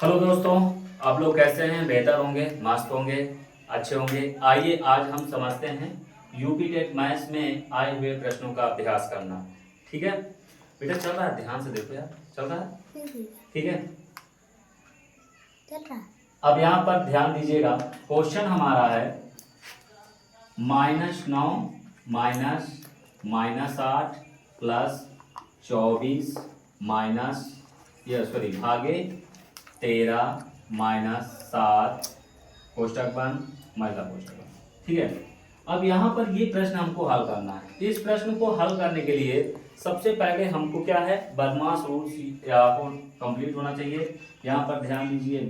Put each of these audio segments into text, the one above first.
Hello दोस्तों, आप लोग कैसे हैं? बेहतर होंगे, मस्त होंगे, अच्छे होंगे। आइए आज हम समझते हैं यूपी टेट मैथ्स में आए हुए प्रश्नों का अभ्यास करना। ठीक है बेटा, चल रहा है? ध्यान से देखो यार, चल रहा है? ठीक है, चल रहा है। अब यहाँ पर ध्यान दीजिएगा। क्वेश्चन हमारा है -9 -8 +24 माइनस ये सॉरी भागे 13 -7 कोष्टक बंद महिला कोष्टक बंद। ठीक है, अब यहाँ पर ये प्रश्न हमको हल करना है। इस प्रश्न को हल करने के लिए सबसे पहले हमको क्या है, बदमाश रूल्स आपको कंप्लीट होना चाहिए। यहाँ पर ध्यान दीजिए,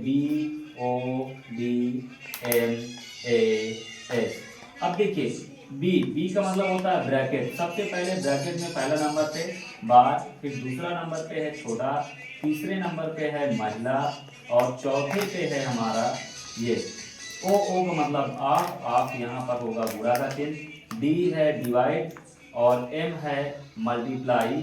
BODMAS। अब देखिए, बी का मतलब होता है ब्रैकेट। सबसे पहले ब्रैकेट में पहला नंबर पे बार, फिर दूसरा नंबर पे है छोटा, तीसरे नंबर पे है महिला और चौथे पे है हमारा ये ओ का मतलब आप यहाँ पर होगा गुणा का चिन्ह, डी है डिवाइड और एम है मल्टीप्लाई।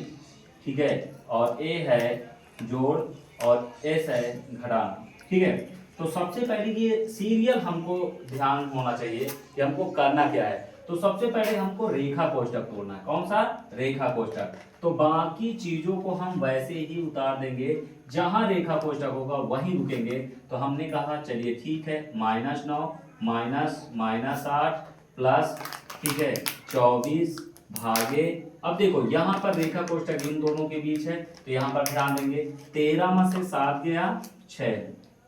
ठीक है, और ए है जोड़ और एस है घटाना। ठीक है, तो सबसे पहले ये सीरियल हमको ध्यान होना चाहिए कि हमको करना क्या है। तो सबसे पहले हमको रेखा कोष्टक तोड़ना है। कौन सा? रेखा कोष्टक। तो बाकी चीजों को हम वैसे ही उतार देंगे, जहां रेखा कोष्टक होगा वहीं रुकेंगे। तो हमने कहा चलिए ठीक है, -9 -8 प्लस, ठीक है, 24 भागे। अब देखो यहाँ पर रेखा कोष्टक इन दोनों के बीच है, तो यहाँ पर ध्यान देंगे। 13 में से 7 गया 6,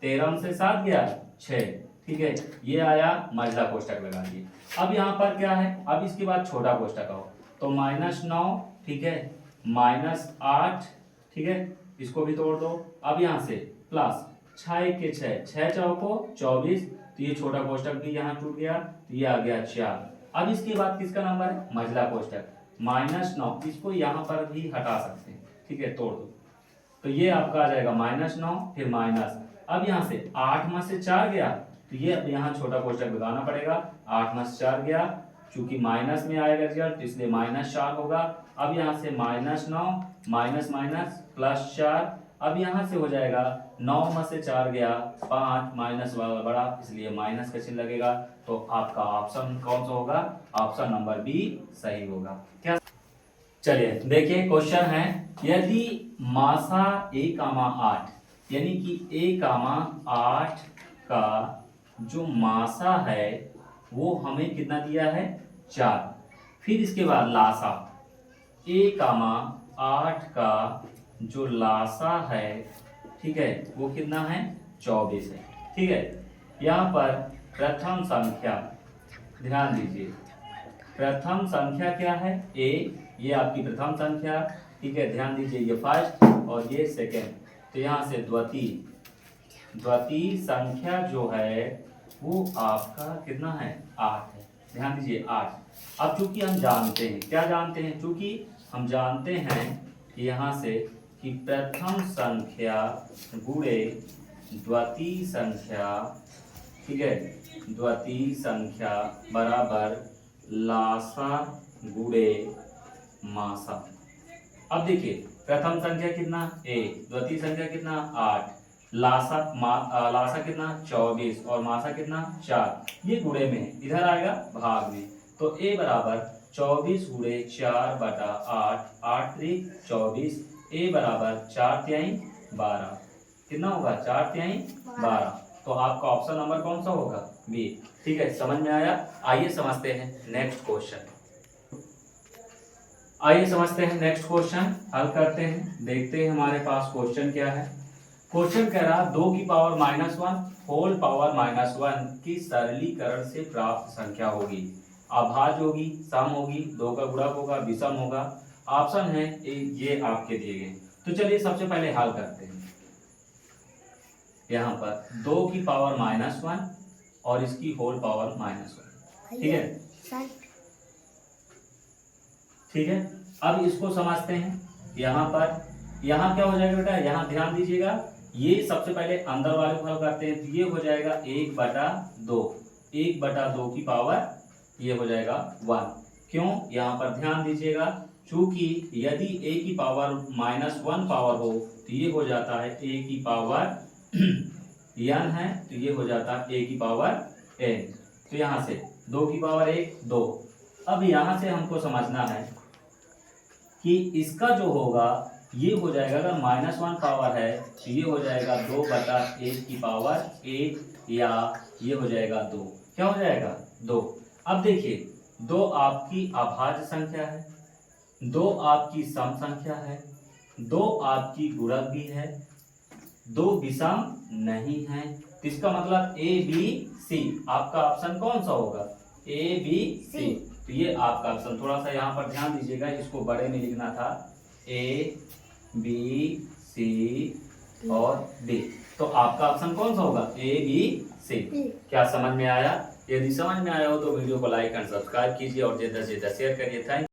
13 में से 7 गया 6। ठीक है, ये आया महिला कोष्टक लगा दिए। अब यहाँ पर क्या है, अब इसके बाद छोटा कोष्टक आओ, तो -9, ठीक है, -8, ठीक है, इसको भी तोड़ दो। अब यहाँ से प्लस 6 के 6, 6 चौको 24, तो ये छोटा कोष्टक भी यहाँ टूट गया, तो ये आ गया 4। अब इसके बाद किसका नंबर है? महिला कोष्टक, -9, इसको यहाँ पर भी हटा सकते हैं। ठीक है, तोड़ दो, तो ये आपका आ जाएगा -9 फिर माइनस। अब यहाँ से 8 में से 4 गया, तो ये अब यहाँ छोटा कोष्टक लगाना पड़ेगा। 8 में से 4 गया, चूंकि माइनस में आएगा रिजल्ट, तो इसलिए -4 होगा। अब यहाँ से -9 माइनस माइनस +4। अब यहाँ से हो जाएगा 9 में से 4 गया 5, माइनस वाला बड़ा, इसलिए माइनस का चिन्ह लगेगा। तो आपका ऑप्शन कौन सा होगा? ऑप्शन नंबर बी सही होगा। क्या? चलिए देखिए, क्वेश्चन है, यदि मासा A, 8 यानी कि A, 8 का जो मासा है वो हमें कितना दिया है? 4। फिर इसके बाद लासा A, 8 का जो लासा है, ठीक है, वो कितना है? 24 है। ठीक है, यहाँ पर प्रथम संख्या ध्यान दीजिए, प्रथम संख्या क्या है? A, ये आपकी प्रथम संख्या। ठीक है, ध्यान दीजिए, ये फर्स्ट और ये सेकेंड। तो यहाँ से द्वितीय संख्या जो है वो आपका कितना है? 8 है। ध्यान दीजिए 8। अब चूंकि हम जानते हैं, क्या जानते हैं? चूंकि हम जानते हैं कि यहाँ से कि प्रथम संख्या गुणे द्वितीय संख्या, ठीक है, द्वितीय संख्या बराबर लासा गुणे मासा। अब देखिए, प्रथम संख्या कितना? A, द्वितीय संख्या कितना? 8, लासा कितना? 24 और मासा कितना? 4। ये गुणे में है, इधर आएगा भाग में। तो A बराबर 24 गुणे 4 बटा 8, 8 3 24। A बराबर 4 तिहाई 12। कितना होगा? 4 तिहाई 12। तो आपका ऑप्शन नंबर कौन सा होगा? बी। ठीक है, समझ में आया? आइए समझते हैं नेक्स्ट क्वेश्चन। आइए समझते हैं नेक्स्ट क्वेश्चन, हल करते हैं, देखते हैं हमारे पास क्वेश्चन क्या है। क्वेश्चन कह रहा 2 की पावर -1 होल पावर -1 की सरलीकरण से प्राप्त संख्या होगी। अभाज्य होगी, सम होगी, 2 का गुणक होगा, विषम होगा। ऑप्शन है ये आपके दिए गए। तो चलिए सबसे पहले हल करते हैं। यहाँ पर 2 की पावर -1 और इसकी होल पावर -1। ठीक है, ठीक है, अब इसको समझते हैं। यहाँ पर यहाँ क्या हो जाएगा बेटा? यहाँ ध्यान दीजिएगा, ये सबसे पहले अंदर वाले को हल करते हैं। तो ये हो जाएगा 1/2, 1/2 की पावर ये हो जाएगा 1। क्यों? यहाँ पर ध्यान दीजिएगा, चूंकि यदि a की पावर -1 पावर हो तो ये हो जाता है a की पावर n है तो ये हो जाता a की पावर n। तो यहाँ से 2 की पावर 1 2। अब यहाँ से हमको समझना है कि इसका जो होगा ये हो जाएगा, अगर -1 पावर है तो ये हो जाएगा 2/1 की पावर 1 या ये हो जाएगा 2। क्या हो जाएगा 2। अब देखिए 2 आपकी अभाज्य संख्या है, 2 आपकी सम संख्या है, 2 आपकी गुणक भी है, 2 विषम नहीं है। तो इसका मतलब ए बी सी, आपका ऑप्शन कौन सा होगा, ए बी सी। तो ये आपका ऑप्शन, थोड़ा सा यहाँ पर ध्यान दीजिएगा, इसको बड़े में लिखना था, ए बी सी और डी। तो आपका ऑप्शन कौन सा होगा, ए बी सी। क्या समझ में आया? यदि समझ में आया हो तो वीडियो को लाइक एंड सब्सक्राइब कीजिए और ज़्यादा से ज़्यादा शेयर करिए। थैंक